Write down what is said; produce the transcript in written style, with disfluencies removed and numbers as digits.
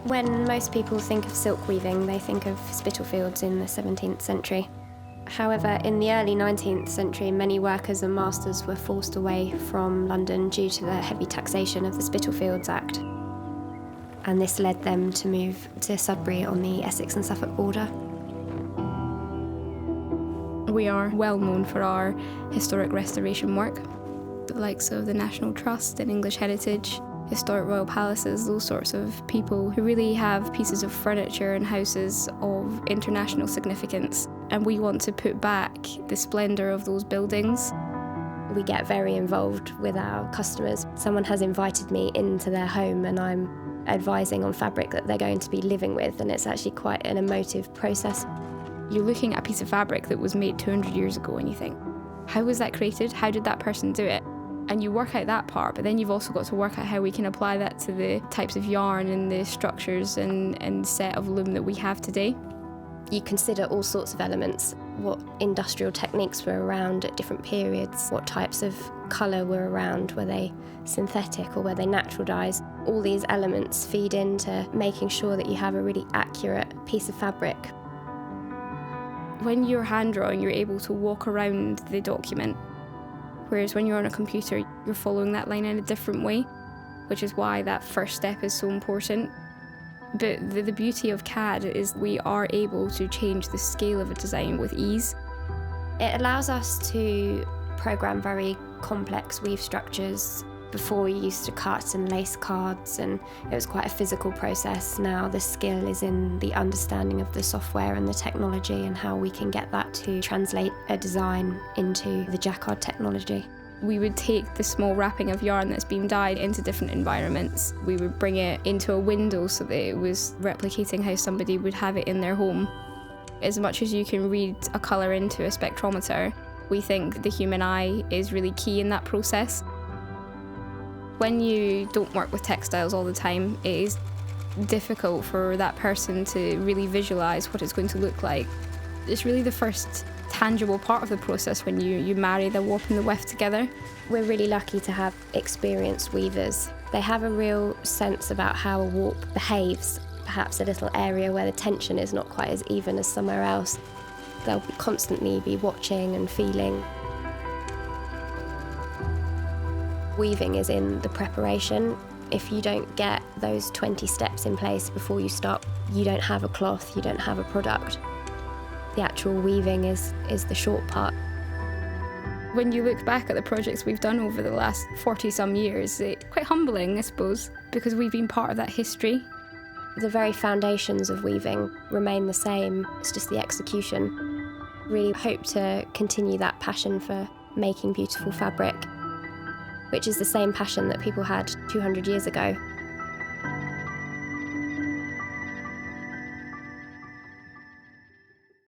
When most people think of silk weaving, they think of Spitalfields in the 17th century. However, in the early 19th century, many workers and masters were forced away from London due to the heavy taxation of the Spitalfields Act. And this led them to move to Sudbury on the Essex and Suffolk border. We are well known for our historic restoration work, the likes of the National Trust and English Heritage, historic royal palaces, those sorts of people who really have pieces of furniture and houses of international significance. And we want to put back the splendour of those buildings. We get very involved with our customers. Someone has invited me into their home and I'm advising on fabric that they're going to be living with, and it's actually quite an emotive process. You're looking at a piece of fabric that was made 200 years ago and you think, how was that created? How did that person do it? And you work out that part, but then you've also got to work out how we can apply that to the types of yarn and the structures and set of loom that we have today. You consider all sorts of elements, what industrial techniques were around at different periods, what types of colour were around, were they synthetic or were they natural dyes. All these elements feed into making sure that you have a really accurate piece of fabric. When you're hand drawing, you're able to walk around the document, whereas when you're on a computer, you're following that line in a different way, which is why that first step is so important. But the beauty of CAD is we are able to change the scale of a design with ease. It allows us to program very complex weave structures. Before we used to cut and lace cards and it was quite a physical process. Now the skill is in the understanding of the software and the technology and how we can get that to translate a design into the Jacquard technology. We would take the small wrapping of yarn that's been dyed into different environments. We would bring it into a window so that it was replicating how somebody would have it in their home. As much as you can read a colour into a spectrometer, we think the human eye is really key in that process. When you don't work with textiles all the time, it is difficult for that person to really visualise what it's going to look like. It's really the first tangible part of the process when you marry the warp and the weft together. We're really lucky to have experienced weavers. They have a real sense about how a warp behaves, perhaps a little area where the tension is not quite as even as somewhere else. They'll constantly be watching and feeling. Weaving is in the preparation. If you don't get those 20 steps in place before you start, you don't have a cloth, you don't have a product. The actual weaving is the short part. When you look back at the projects we've done over the last 40-some years, it's quite humbling, I suppose, because we've been part of that history. The very foundations of weaving remain the same, it's just the execution. Really hope to continue that passion for making beautiful fabric, which is the same passion that people had 200 years ago.